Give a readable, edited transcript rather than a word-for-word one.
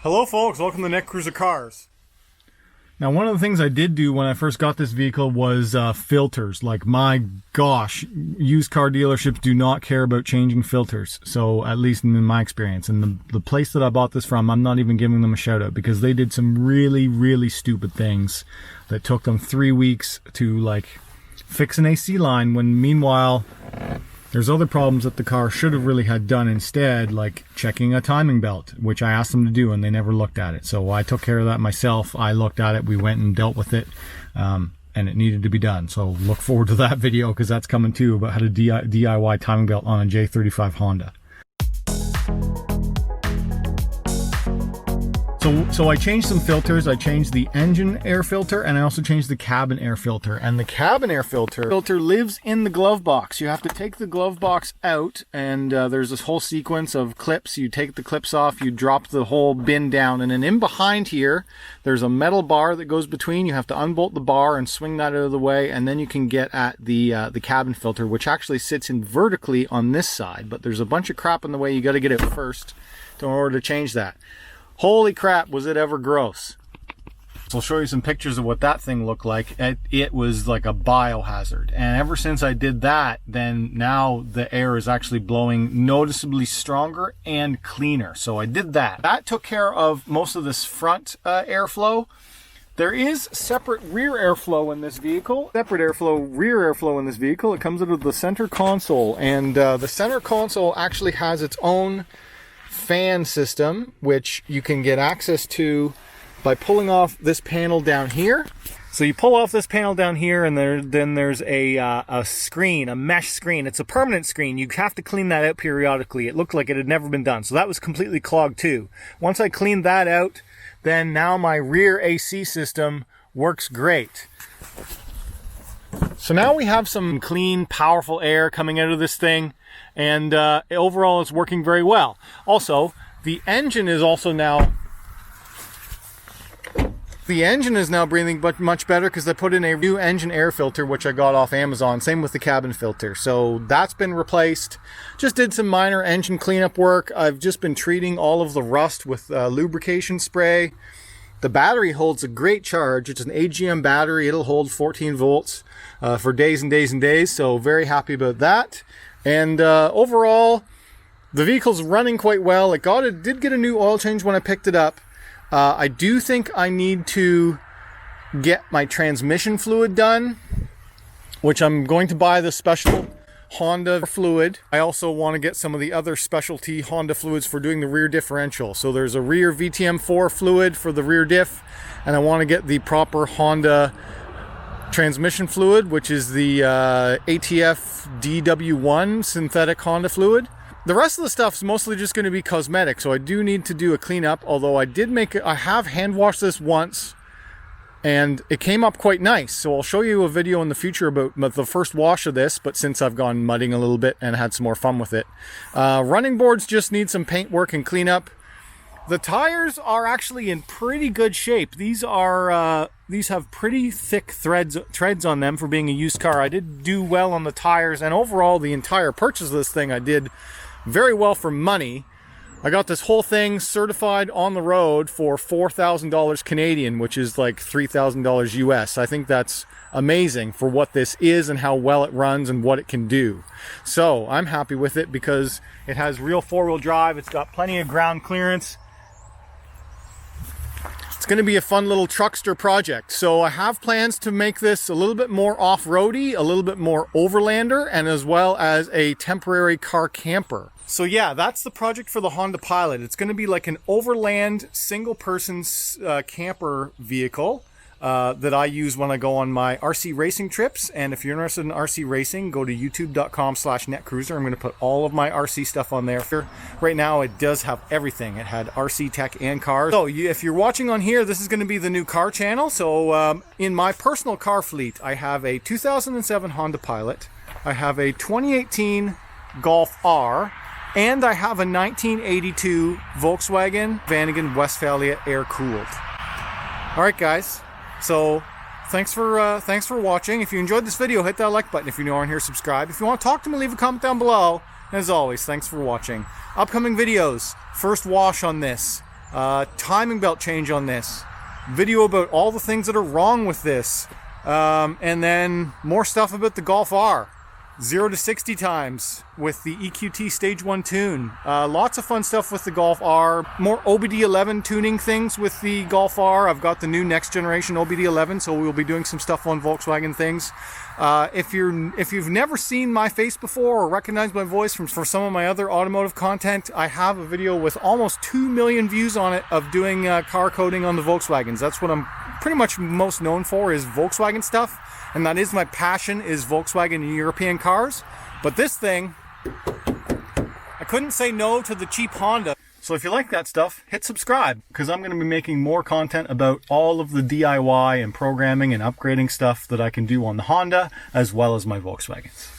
Hello folks, welcome to Netcruzer Cars. Now, one of the things I did do when I first got this vehicle was filters. Like, my gosh, used car dealerships do not care about changing filters. So, at least in my experience. And the place that I bought this from, I'm not even giving them a shout out because they did some really, really stupid things that took them 3 weeks to, like, fix an AC line when, meanwhile, there's other problems that the car should have really had done instead, like checking a timing belt, which I asked them to do and they never looked at it. So I took care of that myself. I looked at it, we went and dealt with it, and it needed to be done. So look forward to that video because that's coming too, about how to DIY timing belt on a J35 Honda. So I changed some filters. I changed the engine air filter and I also changed the cabin air filter. And the cabin air filter lives in the glove box. You have to take the glove box out and there's this whole sequence of clips. You take the clips off, you drop the whole bin down, and then in behind here, there's a metal bar that goes between. You have to unbolt the bar and swing that out of the way, and then you can get at the cabin filter, which actually sits in vertically on this side. But there's a bunch of crap in the way. You got to get it first in order to change that. Holy crap, was it ever gross. So I'll show you some pictures of what that thing looked like. It was like a biohazard. And ever since I did that, then now the air is actually blowing noticeably stronger and cleaner. So I did that. That took care of most of this front airflow. There is separate rear airflow in this vehicle. Separate airflow, rear airflow in this vehicle. It comes out of the center console. And the center console actually has its own fan system, which you can get access to by pulling off this panel down here. So you pull off this panel down here, and then there's a screen, a mesh screen. It's a permanent screen. You have to clean that out periodically. It looked like it had never been done, so that was completely clogged too. Once I cleaned that out, then now my rear AC system works great. So now we have some clean, powerful air coming out of this thing, and overall it's working very well. Also, the engine is now breathing much better because they put in a new engine air filter, which I got off Amazon. Same with the cabin filter. So that's been replaced. Just did some minor engine cleanup work. I've just been treating all of the rust with lubrication spray. The battery holds a great charge. It's an AGM battery. It'll hold 14 volts for days and days and days. So very happy about that. And overall, the vehicle's running quite well. It did get a new oil change when I picked it up. I do think I need to get my transmission fluid done, which I'm going to buy the special Honda fluid. I also want to get some of the other specialty Honda fluids for doing the rear differential. So there's a rear VTM4 fluid for the rear diff, and I want to get the proper Honda transmission fluid, which is the ATF DW1 synthetic Honda fluid. The rest of the stuff is mostly just going to be cosmetic, so I do need to do a cleanup, although I have hand washed this once and it came up quite nice. So I'll show you a video in the future about the first wash of this, but since I've gone mudding a little bit and had some more fun with it. Running boards just need some paint work and cleanup. The tires are actually in pretty good shape. These have pretty thick treads on them for being a used car. I did do well on the tires, and overall the entire purchase of this thing I did very well for money. I got this whole thing certified on the road for $4,000 Canadian, which is like $3,000 US. I think that's amazing for what this is and how well it runs and what it can do. So I'm happy with it because it has real four-wheel drive. It's got plenty of ground clearance. It's going to be a fun little truckster project. So I have plans to make this a little bit more off-roady, a little bit more overlander, and as well as a temporary car camper. So yeah, that's the project for the Honda Pilot. It's going to be like an overland single-person camper vehicle that I use when I go on my RC racing trips. And if you're interested in RC racing, go to youtube.com/netcruzer. I'm going to put all of my RC stuff on there. Right now, it does have everything. It had RC tech and cars. So if you're watching on here, this is going to be the new car channel. So in my personal car fleet, I have a 2007 Honda Pilot. I have a 2018 Golf R. And I have a 1982 Volkswagen Vanagon Westfalia air-cooled. All right, guys. So thanks for watching. If you enjoyed this video, hit that like button. If you're new on here, subscribe. If you want to talk to me, leave a comment down below. And as always, thanks for watching. Upcoming videos, first wash on this, timing belt change on this, video about all the things that are wrong with this, and then more stuff about the Golf R. 0 to 60 times with the EQT Stage 1 tune. Lots of fun stuff with the Golf R. More OBD11 tuning things with the Golf R. I've got the new next generation OBD11, so we'll be doing some stuff on Volkswagen things. If you've never seen my face before or recognized my voice from some of my other automotive content, I have a video with almost 2 million views on it of doing car coding on the Volkswagens. That's what I'm pretty much most known for, is Volkswagen stuff. And that is my passion, is Volkswagen and European cars. But this thing, I couldn't say no to the cheap Honda. So if you like that stuff, hit subscribe, because I'm going to be making more content about all of the DIY and programming and upgrading stuff that I can do on the Honda, as well as my Volkswagens.